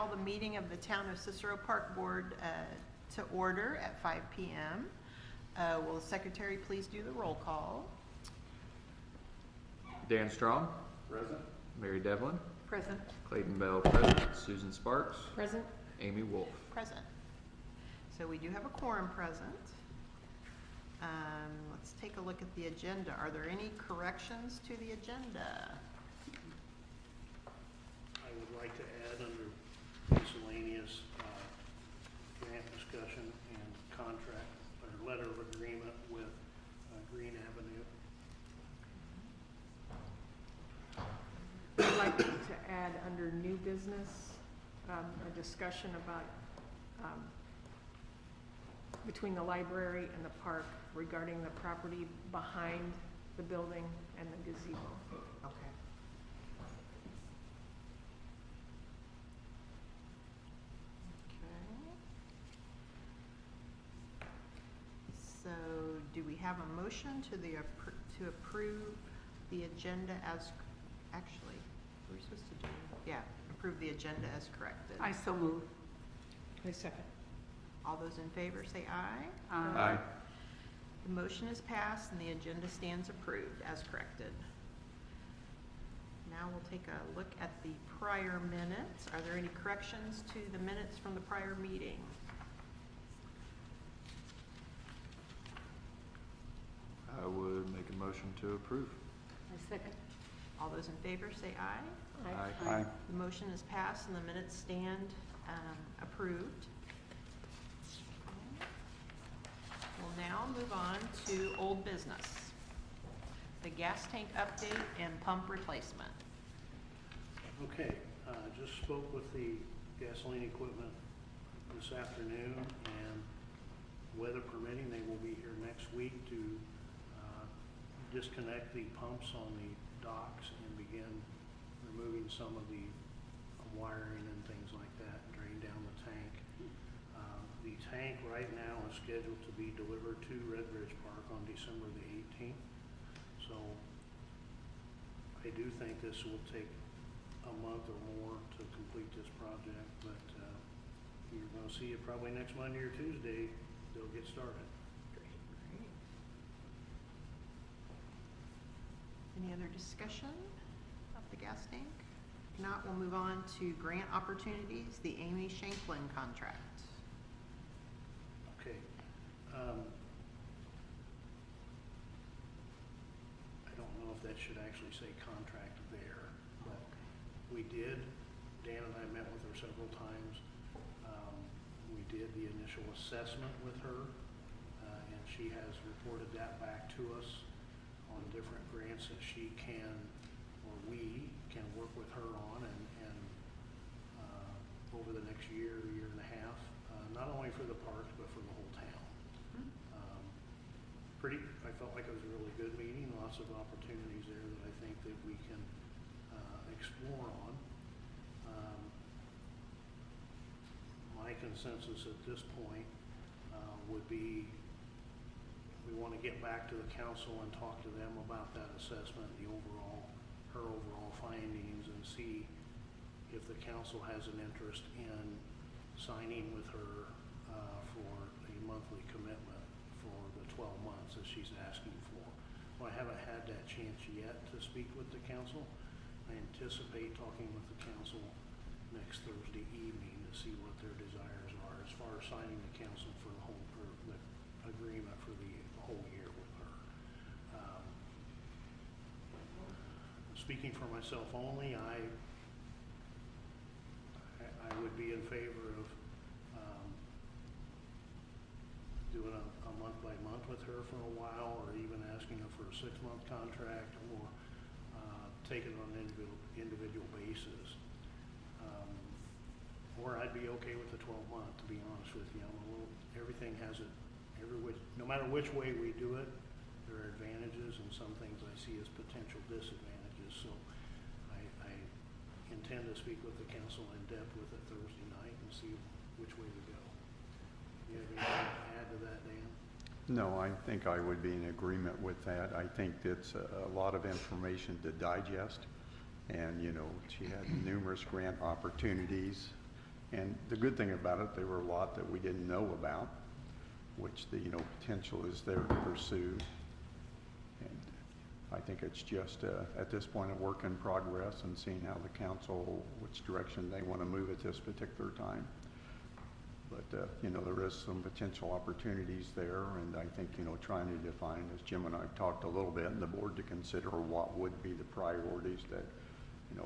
call the meeting of the Town of Cicero Park Board to order at 5 p.m. Will the secretary please do the roll call? Dan Strong. Present. Mary Devlin. Present. Clayton Bell, present. Susan Sparks. Present. Amy Wolf. Present. So we do have a quorum present. Let's take a look at the agenda. Are there any corrections to the agenda? I would like to add under miscellaneous grant discussion and contract, or letter of agreement with Green Avenue. I'd like to add under new business, a discussion about between the library and the park regarding the property behind the building and the gazebo. Okay. Okay. So do we have a motion to to approve the agenda as, actually, what are we supposed to do? Yeah, approve the agenda as corrected. I so move. I second. All those in favor say aye. Aye. The motion is passed and the agenda stands approved as corrected. Now we'll take a look at the prior minutes. Are there any corrections to the minutes from the prior meeting? I would make a motion to approve. I second. All those in favor say aye. Aye. The motion is passed and the minutes stand approved. We'll now move on to old business. The gas tank update and pump replacement. Okay, just spoke with the gasoline equipment this afternoon, and weather permitting, they will be here next week to disconnect the pumps on the docks and begin removing some of the wiring and things like that, drain down the tank. The tank right now is scheduled to be delivered to Red Ridge Park on December the 18th. So I do think this will take a month or more to complete this project, but you're going to see it probably next Monday or Tuesday, they'll get started. Great. Any other discussion of the gas tank? If not, we'll move on to grant opportunities, the Amy Shanklin contract. Okay. I don't know if that should actually say contract there, but we did, Dan and I met with her several times. We did the initial assessment with her, and she has reported that back to us on different grants that she can, or we can work with her on, and over the next year and a half, not only for the parks, but for the whole town. I felt like it was a really good meeting, lots of opportunities there that I think that we can explore on. My consensus at this point would be we want to get back to the council and talk to them about that assessment, her overall findings, and see if the council has an interest in signing with her for a monthly commitment for the 12 months that she's asking for. Well, I haven't had that chance yet to speak with the council. I anticipate talking with the council next Thursday evening to see what their desires are as far as signing the council for the whole, or the agreement for the whole year with her. Speaking for myself only, I would be in favor of doing a month by month with her for a while, or even asking her for a 6-month contract, or taking it on an individual basis. Or I'd be okay with the 12-month, to be honest with you. Everything has it, no matter which way we do it, there are advantages, and some things I see as potential disadvantages. So I intend to speak with the council in depth with it Thursday night and see which way we go. You have anything to add to that, Dan? No, I think I would be in agreement with that. I think it's a lot of information to digest. And, you know, she had numerous grant opportunities And the good thing about it, there were a lot that we didn't know about, which the, potential is there to pursue. And I think it's just, at this point, a work in progress and seeing how the council, which direction they want to move at this particular time. But, there is some potential opportunities there, and I think, trying to define, as Jim and I talked a little bit, and the board to consider what would be the priorities that,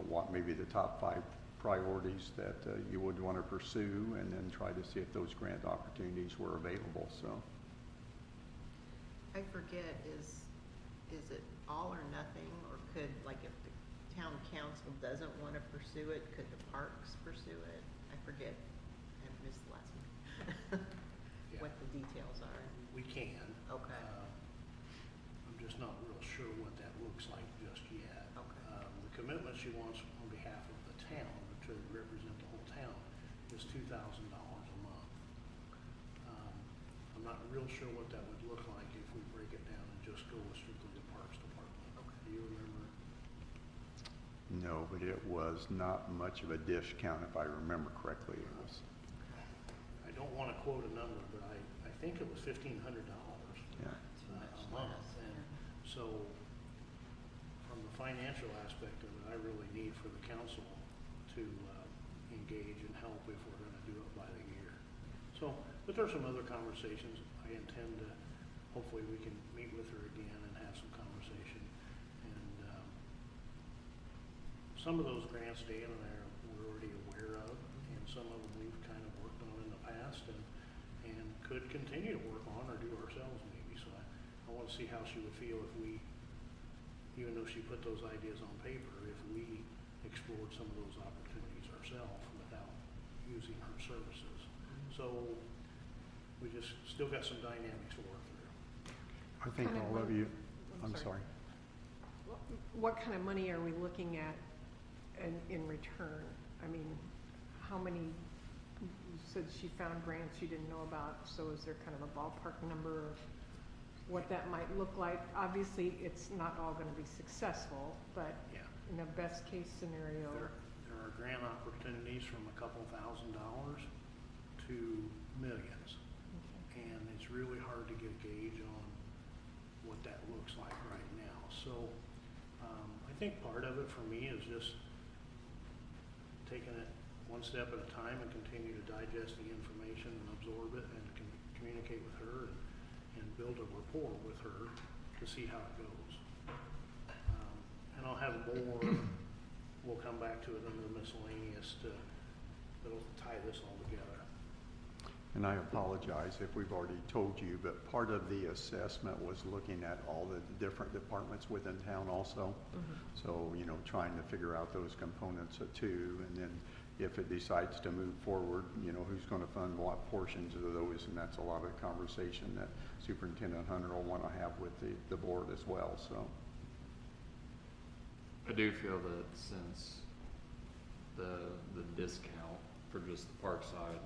what may be the top 5 priorities that you would want to pursue, and then try to see if those grant opportunities were available, so. I forget, is it all or nothing, or could, like, if the town council doesn't want to pursue it, could the parks pursue it? I forget, I missed the last one, Yeah. what the details are. We can. Okay. I'm just not real sure what that looks like just yet. Okay. The commitment she wants on behalf of the town, to represent the whole town, is $2,000 a month. I'm not real sure what that would look like if we break it down and just go with strictly the Parks Department. Okay. Do you remember? No, but it was not much of a dish count, if I remember correctly. It was, I don't want to quote a number, but I think it was $1,500 yeah. Too much a month. less, And yeah. so, from the financial aspect of it, I really need for the council to engage and help if we're going to do it by the year. So, but there's some other conversations. I intend to, hopefully we can meet with her again and have some conversation. And some of those grants Dan and I were already aware of, and some of them we've kind of worked on in the past and could continue to work on or do ourselves maybe. So I want to see how she would feel if we, even though she put those ideas on paper, if we explored some of those opportunities ourselves without using her services. So we just still got some dynamics to work through. I think Kind of all of what- you, I'm I'm sorry. sorry. What kind of money are we looking at in return? I mean, how many, you said she found grants you didn't know about, so is there kind of a ballpark number of what that might look like? Obviously, it's not all gonna be successful, but Yeah. in a best case scenario, There are grant opportunities from a couple $1,000s to millions. okay. And it's really hard to get a gauge on what that looks like right now. So I think part of it for me is just taking it one step at a time and continue to digest the information and absorb it and communicate with her and build a rapport with her to see how it goes. And I'll have more, we'll come back to it under the miscellaneous that'll tie this all together. And I apologize if we've already told you, but part of the assessment was looking at all the different departments within town also. So, trying to figure out those components too, and then if it decides to move forward, who's going to fund what portions of those, and that's a lot of conversation that Superintendent Hunter will want to have with the board as well, so. I do feel that since the discount for just the park side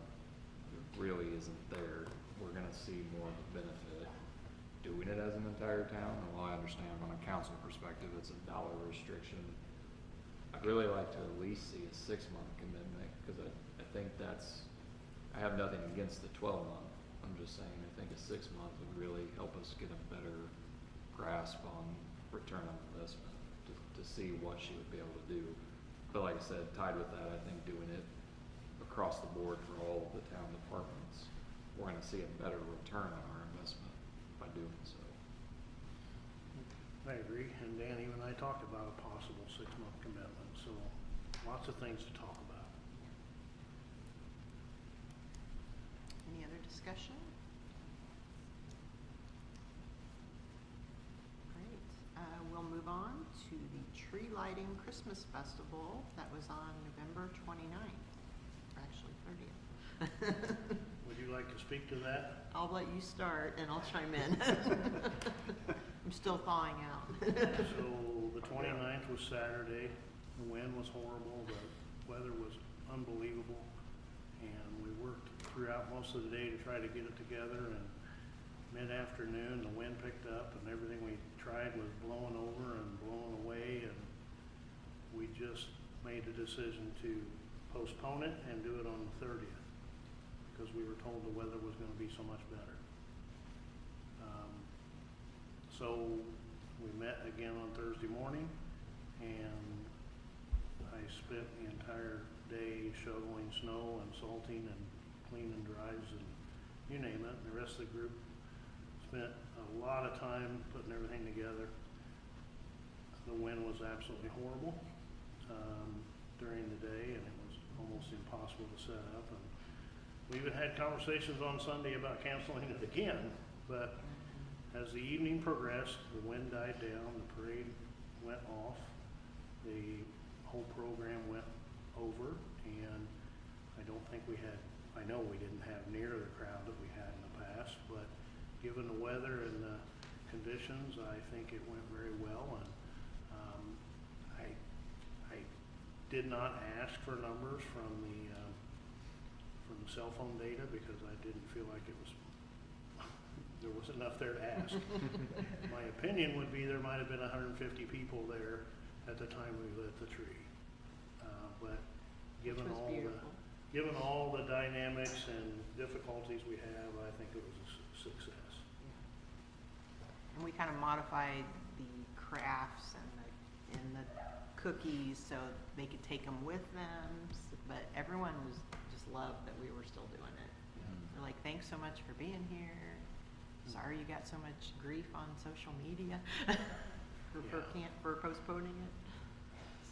really isn't there, we're gonna see more of the benefit doing it as an entire town. And while I understand from a council perspective, it's a dollar restriction, I'd really like to at least see a 6-month commitment, because I think I have nothing against the 12-month. I'm just saying, I think a 6-month would really help us get a better grasp on return on investment to see what she would be able to do. But like I said, tied with that, I think doing it across the board for all of the town departments, we're gonna see a better return on our investment by doing so. I agree, and Dan, you and I talked about a possible 6-month commitment, so lots of things to talk about. Any other discussion? Great. We'll move on to the Tree Lighting Christmas Festival that was on November 29th, or actually 30th. Would you like to speak to that? I'll let you start and I'll chime in. I'm still thawing out. So the 29th was Saturday, the wind was horrible, the weather was unbelievable, and we worked throughout most of the day to try to get it together, and mid-afternoon, the wind picked up, and everything we tried was blowing over and blowing away, and we just made the decision to postpone it and do it on the 30th, because we were told the weather was gonna be so much better. So we met again on Thursday morning, and I spent the entire day shoveling snow and salting and cleaning drives and you name it. The rest of the group spent a lot of time putting everything together. The wind was absolutely horrible during the day, and it was almost impossible to set up. And we even had conversations on Sunday about canceling it again, but as the evening progressed, the wind died down, the parade went off, the whole program went over, and I don't think we had, I know we didn't have near the crowd that we had in the past, but given the weather and the conditions, I think it went very well. And I did not ask for numbers from the cell phone data, because I didn't feel like it was, there was enough there to ask. My opinion would be there might have been 150 people there at the time we lit the tree. But given Which was all beautiful. given all the dynamics and difficulties we have, I think it was a success. And we kind of modified the crafts and the cookies so they could take them with them, but everyone was just loved that we were still doing it. They're like, thanks so much for being here. Sorry you got so much grief on social media for postponing it.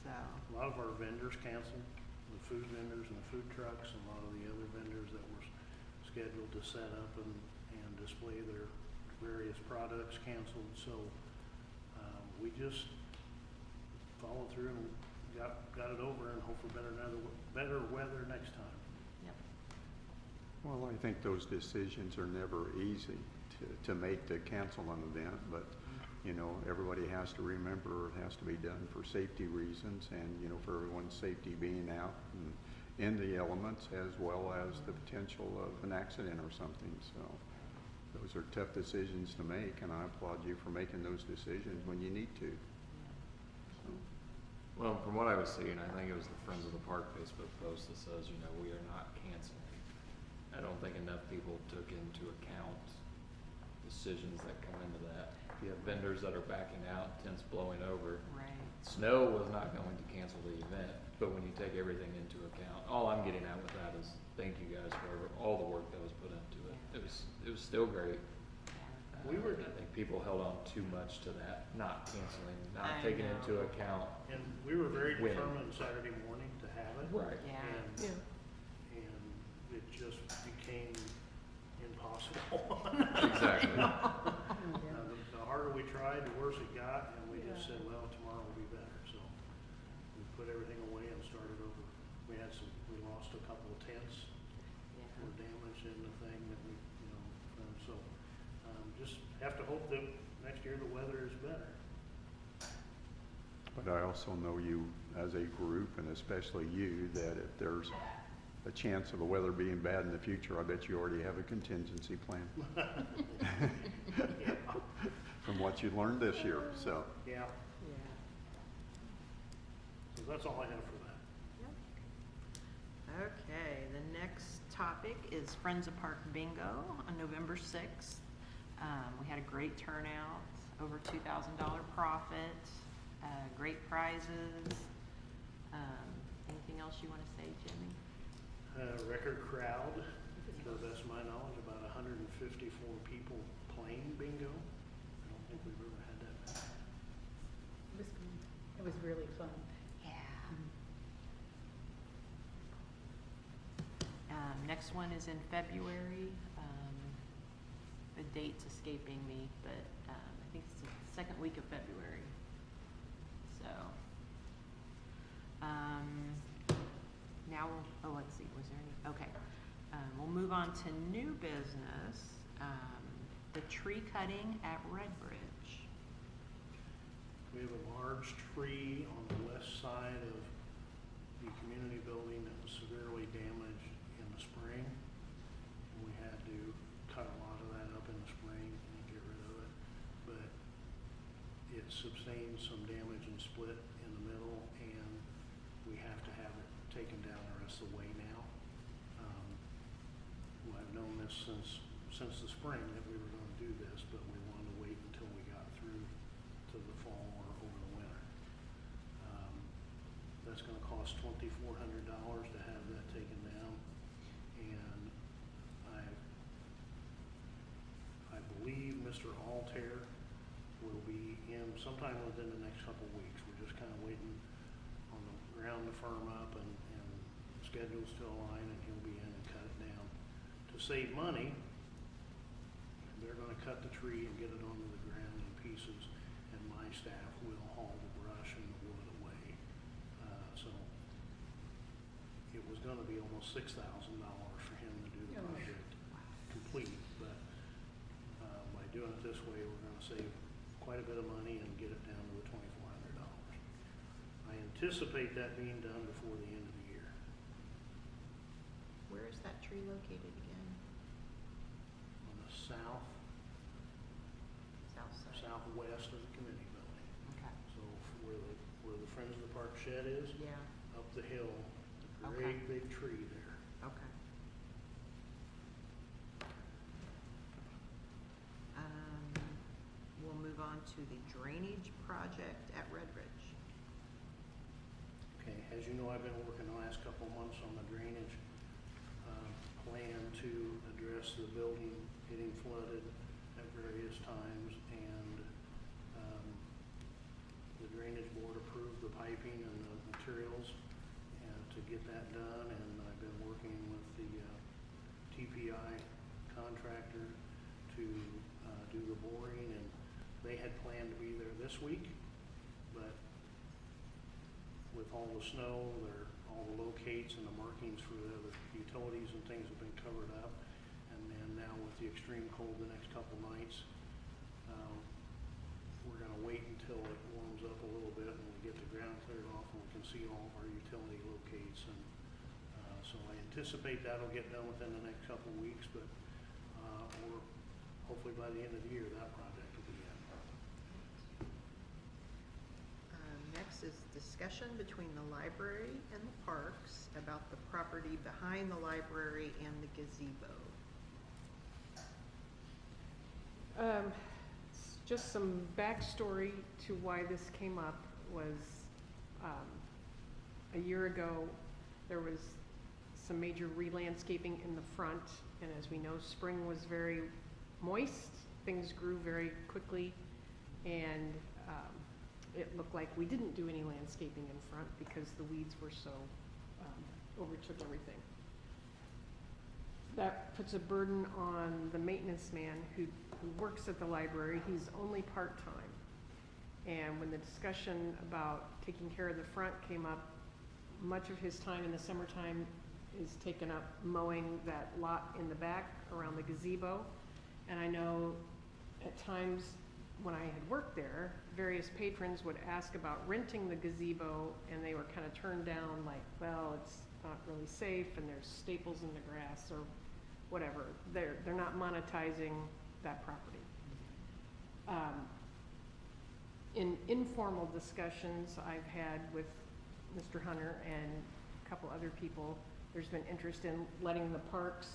So. A lot of our vendors canceled, the food vendors and the food trucks, and a lot of the other vendors that were scheduled to set up and display their various products canceled. So we just followed through and got it over, and hope for better weather next time. Yep. Well, I think those decisions are never easy to make, to cancel an event, but you know, everybody has to remember it has to be done for safety reasons, and you know, for everyone's safety being out and in the elements, as well as the potential of an accident or something. So those are tough decisions to make, and I applaud you for making those decisions when you need to. So. Well, from what I was seeing, I think it was the Friends of the Park Facebook post that says, you know, we are not canceling. I don't think enough people took into account decisions that come into that. You have vendors that are backing out, tents blowing over. Right. Snow was not going to cancel the event, but when you take everything into account, all I'm getting at with that is thank you guys for all the work that was put into it. It was still great. We were- I think people held on too much to that, not canceling, not I taking know. into account. And we were very When? determined Saturday morning to have it. Right. Yeah. And, and it just became impossible. Exactly. The harder we tried, the worse it got, and we just said, well, tomorrow will be better. So we put everything away and started over. We lost a couple of tents Yeah. were damaged in the thing that we, so just have to hope that next year the weather is better. But I also know you as a group, and especially you, that if there's a chance of the weather being bad in the future, I bet you already have a contingency plan. Yeah. From what you learned this year, so. Yeah, so that's all I have for that. Okay, the next topic is Friends of Park Bingo on November 6th. We had a great turnout, over $2,000 profit, great prizes. Anything else you want to say, Jimmy? Record crowd, to the best of my knowledge, about 154 people playing bingo. I don't think we've ever had that many. It was really fun. Yeah. Next one is in February. The date's escaping me, but I think it's the second week of February. So, now let's see, was there any, okay. We'll move on to new business, the tree cutting at Red Bridge. We have a large tree on the west side of the community building that was severely damaged in the spring. We had to cut a lot of that up in the spring and get rid of it. But it sustained some damage and split in the middle, and we have to have it taken down the rest of the way now. us since the spring that we were gonna do this, but we wanted to wait until we got through to the fall or over the winter. That's gonna cost $2,400 to have that taken down, and I believe Mr. Altair will be in sometime within the next couple of weeks. We're just kinda waiting on the ground to firm up and schedules to align, and he'll be in and cut it down. To save money, they're gonna cut the tree and get it onto the ground in pieces, and my staff will haul the brush and the wood away. So it was gonna be almost $6,000 for him to do the Oh. project complete, but by doing it this way, we're gonna save quite a bit of money and get it down to the $2,400. I anticipate that being done before the end of the year. Where is that tree located again? On the south, South side? southwest of the committee building. Okay. So where the Friends of the Park shed is, Yeah, up the hill, a Okay. great big tree there. okay. We'll move on to the drainage project at Red Ridge. Okay, as you know, I've been working the last couple of months on the drainage plan to address the building getting flooded at various times, and the drainage board approved the piping and the materials to get that done, and I've been working with the TPI contractor to do the boring, and they had planned to be there this week, but with all the snow, all the locates and the markings for the other utilities and things have been covered up. And then now with the extreme cold the next couple nights, we're gonna wait until it warms up a little bit and we get the ground cleared off and we can see all of our utility locates. And so I anticipate that'll get done within the next couple of weeks, but or hopefully by the end of the year, that project will be in. Next is discussion between the library and the parks about the property behind the library and the gazebo. Just some backstory to why this came up was, a year ago, there was some major re-landscaping in the front, and as we know, spring was very moist, things grew very quickly, and it looked like we didn't do any landscaping in front because the weeds were so, overtook everything. That puts a burden on the maintenance man who works at the library. He's only part-time. And when the discussion about taking care of the front came up, much of his time in the summertime is taken up mowing that lot in the back around the gazebo. And I know at times when I had worked there, various patrons would ask about renting the gazebo, and they were kind of turned down like, well, it's not really safe and there's staples in the grass or whatever. They're not monetizing that property. In informal discussions I've had with Mr. Hunter and a couple other people, there's been interest in letting the parks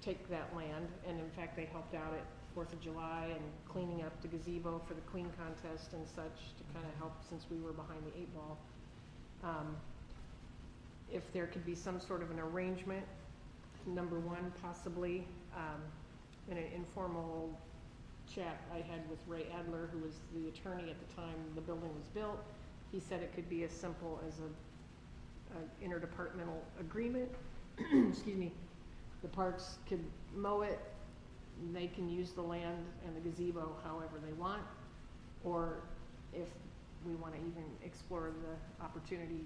take that land, and in fact they helped out at 4th of July and cleaning up the gazebo for the Queen contest and such to kind of help since we were behind the 8 ball. If there could be some sort of an arrangement, number one, possibly in an informal chat I had with Ray Adler, who was the attorney at the time the building was built. He said it could be as simple as an interdepartmental agreement. Excuse me. The parks could mow it, and they can use the land and the gazebo however they want, or if we want to even explore the opportunity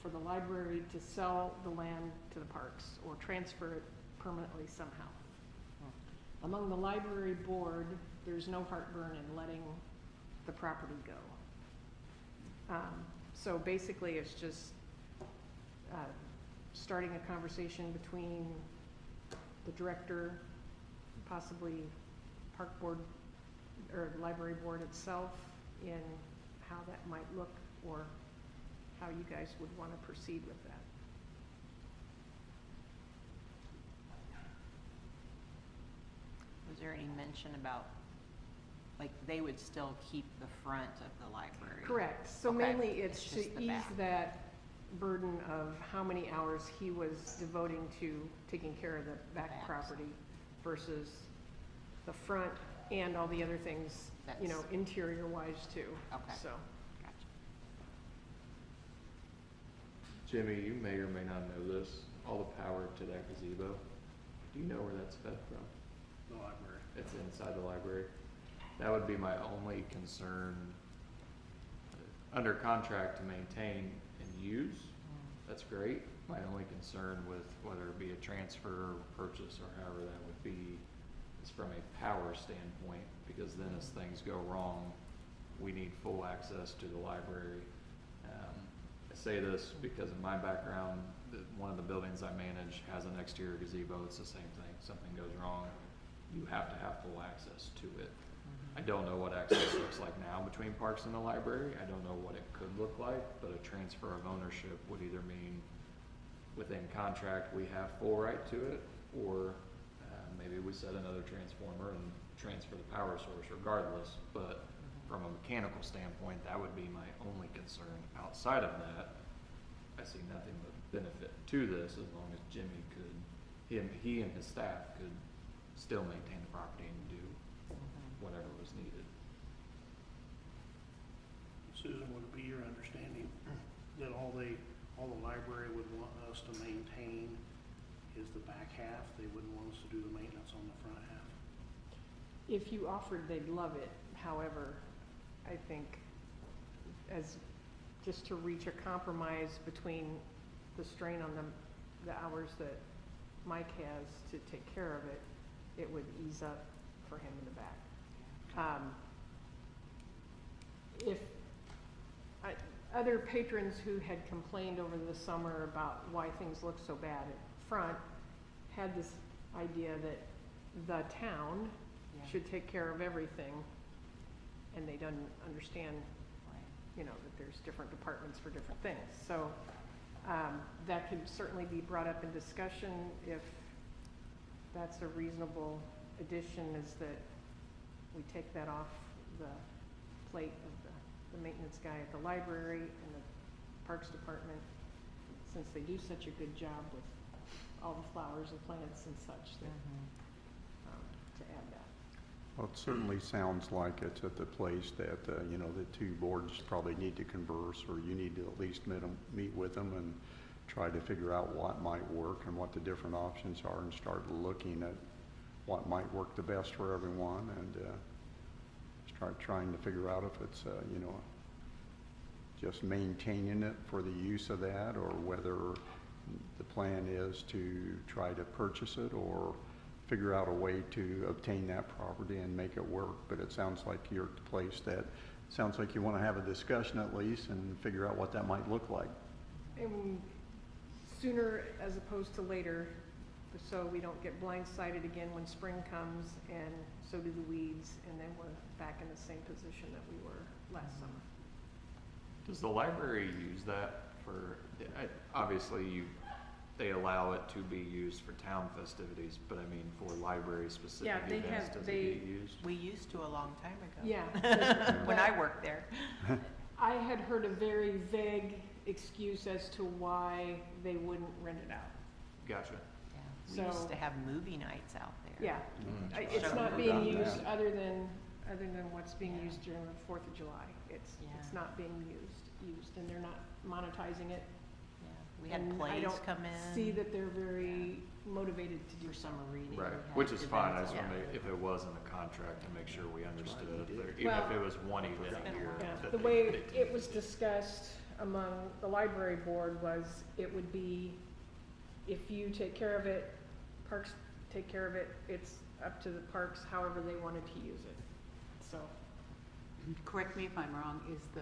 for the library to sell the land to the parks or transfer it permanently somehow. Among the library board, there's no heartburn in letting the property go. So basically it's just starting a conversation between the director, possibly park board or library board itself, in how that might look or how you guys would want to proceed with that. mention about, like, they would still keep the front of the library? Correct. So Okay, mainly it's to just the ease back. that burden of how many hours he was devoting to taking care of the back Backs. property versus the front and all the other things, you know, That's- interior wise too. Okay. So, Gotcha. Jimmy, you may or may not know this, all the power to that gazebo, do you know where that's fed from? The library. It's inside the library. That would be my only concern. Under contract to maintain and use, that's great. My only concern with whether it be a transfer, purchase, or however that would be, is from a power standpoint, because then as things go wrong, we need full access to the library. I say this because of my background, one of the buildings I manage has an exterior gazebo, it's the same thing, something goes wrong, you have to have full access to it. I don't know what access looks like now between parks and the library, I don't know what it could look like, but a transfer of ownership would either mean within contract, we have full right to it, or maybe we set another transformer and transfer the power source regardless, but from a mechanical standpoint, that would be my only concern. Outside of that, I see nothing but benefit to this as long as Jimmy could, he and his staff could still maintain the property and do whatever was needed. Susan, would it be your understanding that all the library would want us to maintain is the back half? They wouldn't want us to do the maintenance on the front half? if you offered, they'd love it. However, I think as, just to reach a compromise between the strain on the hours that Mike has to take care of it, it would ease up for him in the back. If, other patrons who had complained over the summer about why things look so bad at front had this idea that the town should take care of everything, and they don't understand, you know, that there's different departments for different things. So that could certainly be brought up in discussion if that's a reasonable addition, is that we take that off the plate of the maintenance guy at the library and the Parks Department, since they do such a good job with all the flowers and plants and such, that, to add that. Well, it certainly sounds like it's at the place that, you know, the two boards probably need to converse, or you need to at least meet with them and try to figure out what might work and what the different options are, and start looking at what might work the best for everyone, and start trying to figure out if it's, you know, just maintaining it for the use of that, or whether the plan is to try to purchase it or figure out a way to obtain that property and make it work. But it sounds like you're at the place that, sounds like you want to have a discussion at least and figure out what that might look like. And sooner as opposed to later, so we don't get blindsided again when spring comes, and so do the weeds, and then we're back in the same position that we were last summer. Does the library use that for, obviously they allow it to be used for town festivities, but I mean for library specific Yeah, they events, have- does they- it get used? We used to a long time ago. Yeah. When I worked there. I had heard a very vague excuse as to why they wouldn't rent it out. Gotcha. We used So- to have movie nights out there. Yeah, Mm. it's Sure. not Never being done used that. other than what's being Yeah. used during the 4th of July. It's Yeah. not being used, and they're not monetizing it. Yeah. We had And I plays don't come in. see that they're very motivated to do For so. summer reading. Right, we had which is fine, I events just out want there. to, if it was in the contract, to make sure we understood, if there- even if Well- it was one event been a a year. while. Yeah, that the they- way they can it was use discussed among the library board was, it would be, if you take care of it, parks take care of it, it's up to the parks however they wanted to use it, so. Correct me if I'm wrong, is the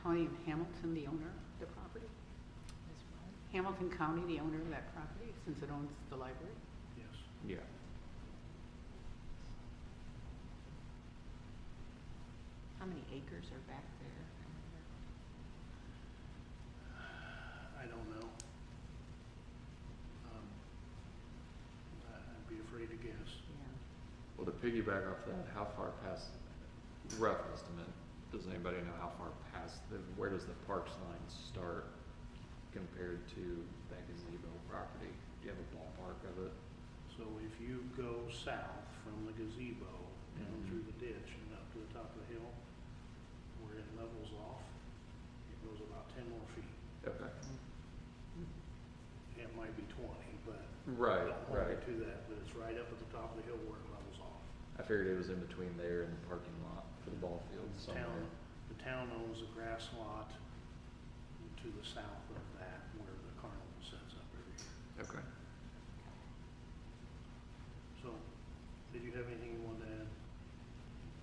County of Hamilton the owner of the property? Is what? Hamilton County the owner of that property, since it owns the library? Yes. Yeah, How many acres are back there? I don't know. I'd be afraid to guess. Yeah. to piggyback off that, how far past, rough estimate, does anybody know how far past, where does the parks line start compared to that gazebo property? Do you have a ballpark of it? So if you go south from the gazebo, down Mhm. through the ditch and up to the top of the hill, where it levels off, it goes about 10 more feet. Okay. It might be 20, but Right, don't hold me right. to that, but it's right up at the top of the hill where it levels off. I figured it was in between there and the parking lot for the ball field The somewhere. the town owns the grass lot to the south of that where the carnival sets up every year. Okay. So, did you have anything you wanted to add?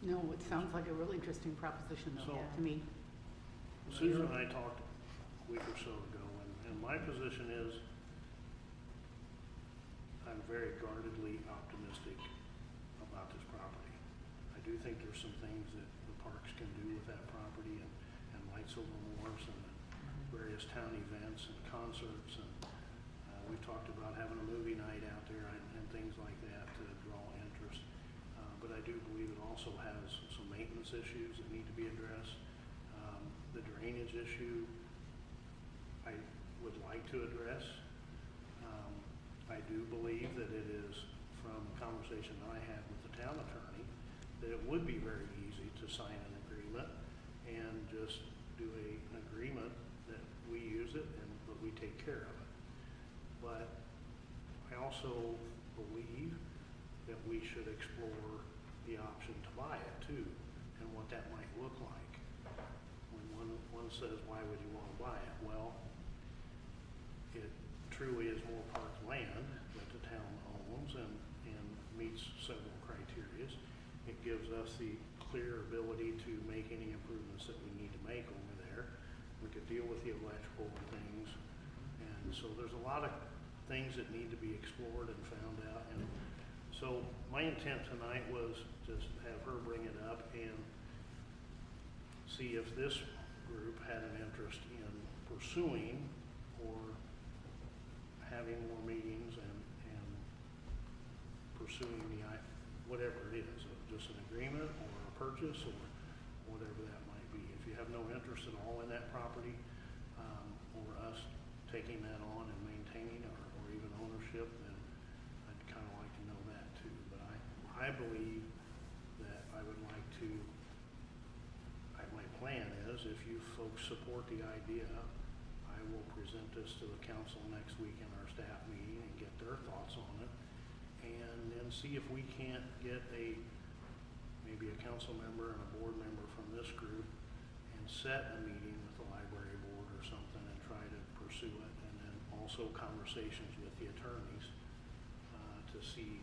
No, it sounds like a really interesting proposition though, So- to me. Susan and I talked a week or so ago, and my position is I'm very guardedly optimistic about this property. I do think there's some things that the parks can do with that property and lights over Morse and various town events and concerts and we've talked about having a movie night out there and things like that to draw interest. But I do believe it also has some maintenance issues that need to be addressed. The drainage issue, I would like to address. I do believe that it is, from a conversation I had with the town attorney, that it would be very easy to sign an agreement and just do an agreement that we use it but we take care of it. But I also believe that we should explore the option to buy it too, and what that might look like. When one says, why would you want to buy it? Well, it truly is more park land that the town owns and meets several criteria. It gives us the clear ability to make any improvements that we need to make over there. We could deal with the electrical and things. And so there's a lot of things that need to be explored and found out. And so my intent tonight was just have her bring it up and see if this group had an interest in pursuing or having more meetings and pursuing whatever it is, just an agreement or a purchase or whatever that might be. If you have no interest at all in that property, or us taking that on and maintaining or even ownership, then I'd kind of like to know that too. But I believe that I would like to, my plan is, if you folks support the idea, I will present this to the council next week in our staff meeting and get their thoughts on it. And then see if we can't get maybe a council member and a board member from this group and set a meeting with the library board or something and try to pursue it. And then also conversations with the attorneys to see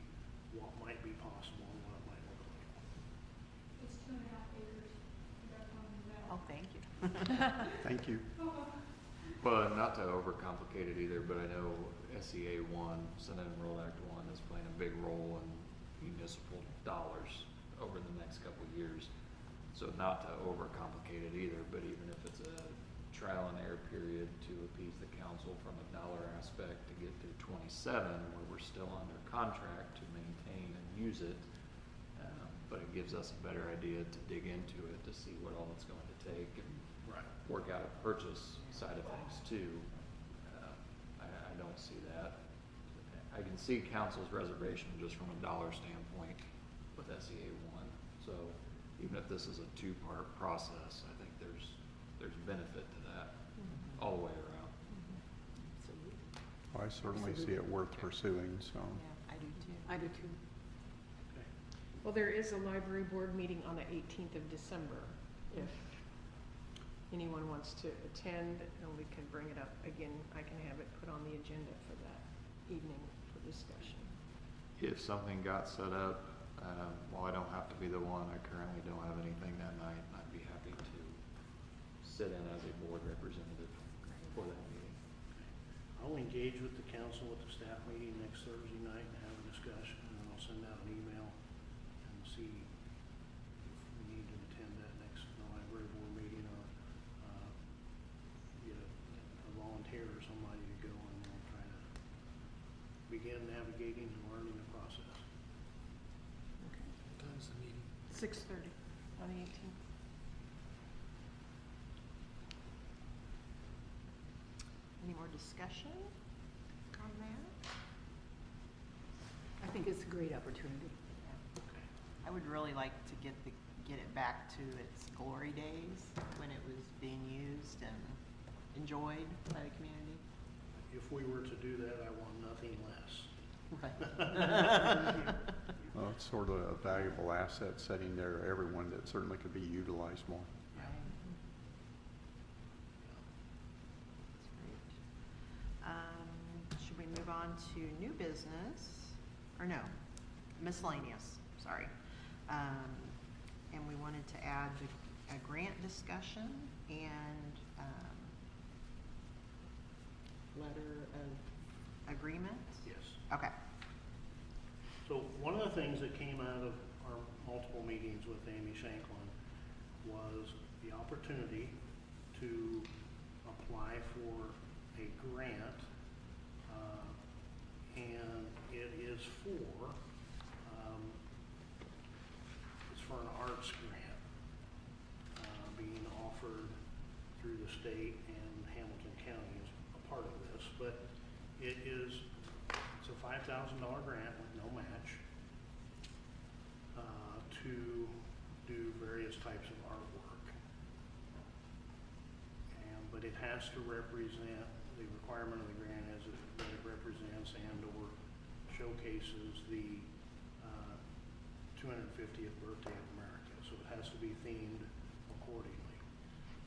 what might be possible and what it might look like. It's 2.5 acres. That's one of that. Oh, thank you. Thank you. Well, not to overcomplicate it either, but I know SEA 1, Senate Enrolled Act 1, is playing a big role in municipal dollars over the next couple of years. So not to overcomplicate it either, but even if it's a trial and error period to appease the council from a dollar aspect to get through 27, where we're still under contract to maintain and use it, but it gives us a better idea to dig into it to see what all it's going to take and work out a purchase side of things too. I don't see that. I can see council's reservation just from a dollar standpoint with SEA 1. So even if this is a two-part process, I think there's benefit to that all the way around. I certainly see it worth pursuing, so. Yeah, I do too. I do too. Okay. Well, there is a library board meeting on the 18th of December. If anyone wants to attend, and we can bring it up again, I can have it put on the agenda for that evening for discussion. If something got set up, while I don't have to be the one, I currently don't have anything that night, I'd be happy to sit in as a board representative for that meeting. I'll engage with the council at the staff meeting next Thursday night and have a discussion, and then I'll send out an email and see if we need to attend that next library board meeting or get a volunteer or somebody to go, and we'll try to begin navigating and learning the process. is the meeting? 6:30 on the 18th. Any more discussion on that? I think it's a great opportunity. I would really like to get it back to its glory days when it was being used and enjoyed by the community. If we were to do that, I want nothing less. Right. Well, it's sort of a valuable asset sitting there, everyone that certainly could be utilized more. Right. That's great. Should we move on to new business? Or no, miscellaneous, sorry. And we wanted to add a grant discussion and letter of agreement? Yes. Okay. So one of the things that came out of our multiple meetings with Amy Shanklin was the opportunity to apply for a grant, and it is for, it's for an arts grant, being offered through the state, and Hamilton County is a part of this, but it's a $5,000 grant with no match, to do various types of artwork. But it has to represent, the requirement of the grant is that it represents and/or showcases the 250th birthday of America. So it has to be themed accordingly.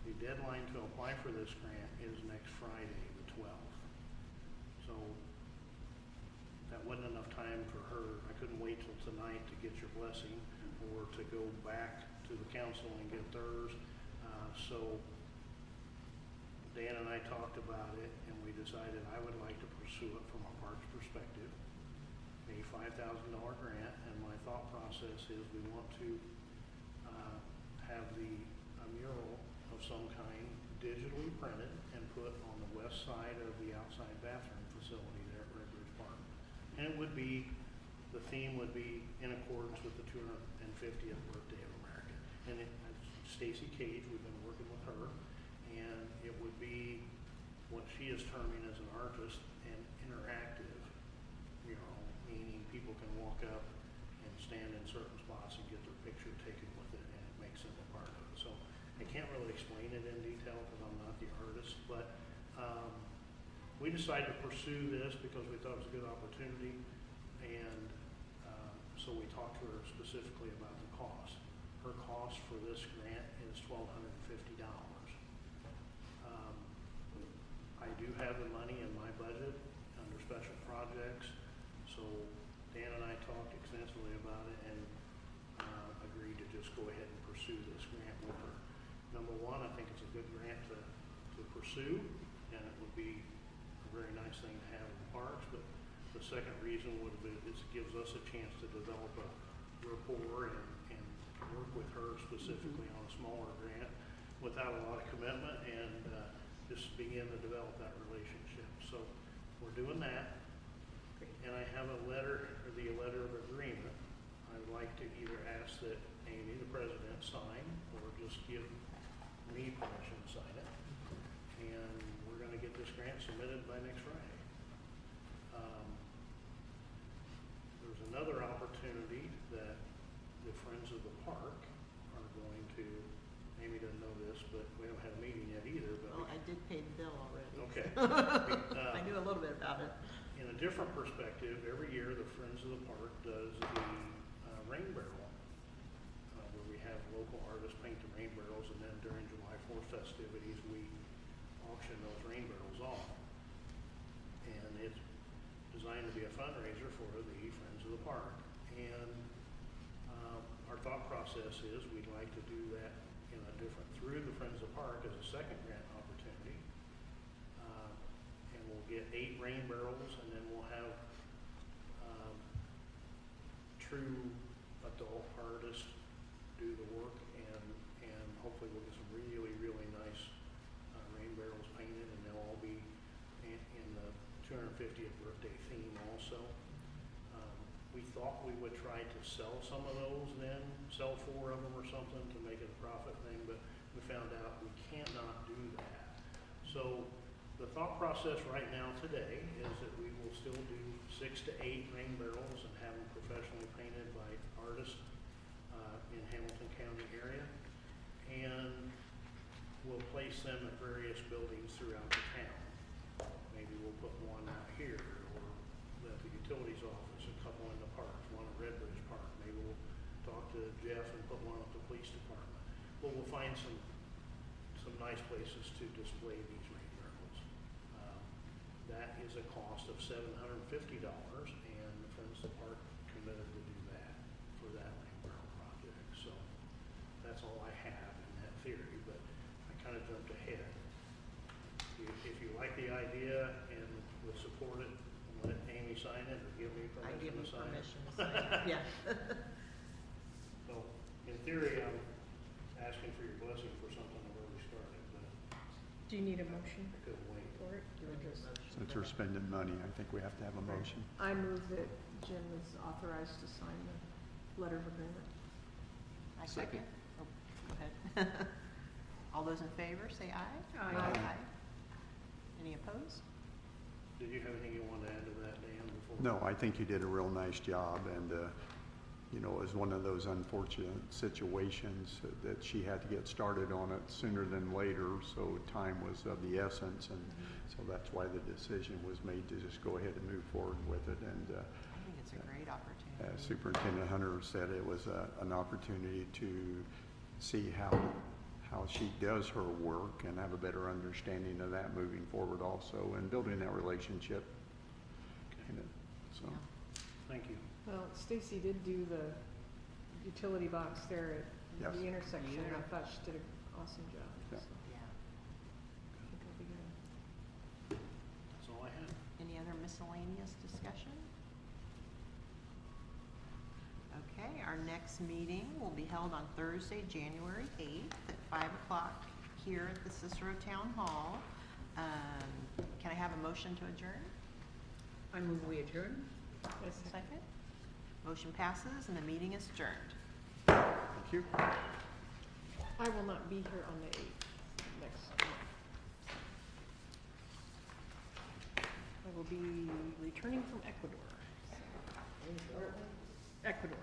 The deadline to apply for this grant is next Friday, the 12th. So that wasn't enough time for her. I couldn't wait till tonight to get your blessing or to go back to the council and get theirs. So Dan and I talked about it, and we decided I would like to pursue it from a parks perspective, a $5,000 grant, and my thought process is we want to have a mural of some kind digitally printed and put on the west side of the outside bathroom facility there at Red Ridge Park. And it would be, the theme would be in accordance with the 250th birthday of America. And Stacy Cage, we've been working with her, and it would be what she is terming as an artist and interactive mural, meaning people can walk up and stand in certain spots and get their picture taken with it, and it makes them a part of it. So I can't really explain it in detail because I'm not the artist, but we decided to pursue this because we thought it was a good opportunity, and so we talked to her specifically about the cost. Her cost for this grant is $1,250. I do have the money in my budget under special projects, so Dan and I talked extensively about it and agreed to just go ahead and pursue this grant with her. Number one, I think it's a good grant to pursue, and it would be a very nice thing to have in the parks, but the second reason would be it gives us a chance to develop a rapport and work with her specifically on a smaller grant without a lot of commitment, and just begin to develop that relationship. So we're doing that. And I have a letter of agreement. I would like to either ask that Amy, the president, sign, or just give me permission to sign it. And we're gonna get this grant submitted by next Friday. There's another opportunity that the Friends of the Park are going to, Amy doesn't know this, but we haven't had a meeting yet either, but. Well, I did pay the bill already. Okay. I knew a little bit about it. In a different perspective, every year the Friends of the Park does the rain barrel, where we have local artists paint the rain barrels, and then during July 4th festivities, we auction those rain barrels off. And it's designed to be a fundraiser for the Friends of the Park. And our thought process is we'd like to do that in a different, through the Friends of the Park as a second grant opportunity. And we'll get 8 rain barrels, and then we'll have true adult artists do the work, and hopefully we'll get some really, really nice rain barrels painted, and they'll all be in the 250th birthday theme also. We thought we would try to sell some of those then, sell 4 of them or something to make it a profit thing, but we found out we cannot do that. So the thought process right now today is that we will still do 6 to 8 rain barrels and have them professionally painted by artists in Hamilton County area. And we'll place them at various buildings throughout the town. Maybe we'll put one out here, or at the utilities office, a couple in the parks, one at Red Bridge Park. Maybe we'll talk to Jeff and put one at the police department. But we'll find some nice places to display these rain barrels. That is a cost of $750, and the Friends of the Park committed to do that for that rain barrel project. So that's all I have in that theory, but I kind of jumped ahead. If you like the idea and would support it, let Amy sign it or give me I give permission you to sign it. permission to sign it, yeah. So, in theory, I'm asking for your blessing for something I've already started, but Do you need a motion I couldn't wait. for it? Do we need a motion Since for we're that? spending money, I think we have to have a motion. I move that Jim is authorized to sign the letter of agreement. I second. Oh, go ahead. All those in favor, say aye. Aye. Any opposed? Did you have anything you wanted to add to that, Dan, before? No, I think you did a real nice job, and, you know, it was one of those unfortunate situations that she had to get started on it sooner than later, so time was of the essence, and so that's why the decision was made to just go ahead and move forward with it, and, I think it's a great opportunity. Superintendent Hunter said it was an opportunity to see how she does her work and have a better understanding of that moving forward also, and building that relationship. And so, Yeah. Thank you. Well, Stacy did do the utility box there Yes. at the intersection. I Beautiful. thought she did an awesome job. Yeah. So Yeah. I think it'll be good. That's all I had. Any other miscellaneous discussion? Okay, our next meeting will be held on Thursday, January 8th at 5 o'clock here at the Cicero Town Hall. Can I have a motion to adjourn? I move we adjourn. Yes, Second? Motion passes and the meeting is adjourned. thank you. I will not be here on the 8th next month. I will be returning from Ecuador. Ecuador.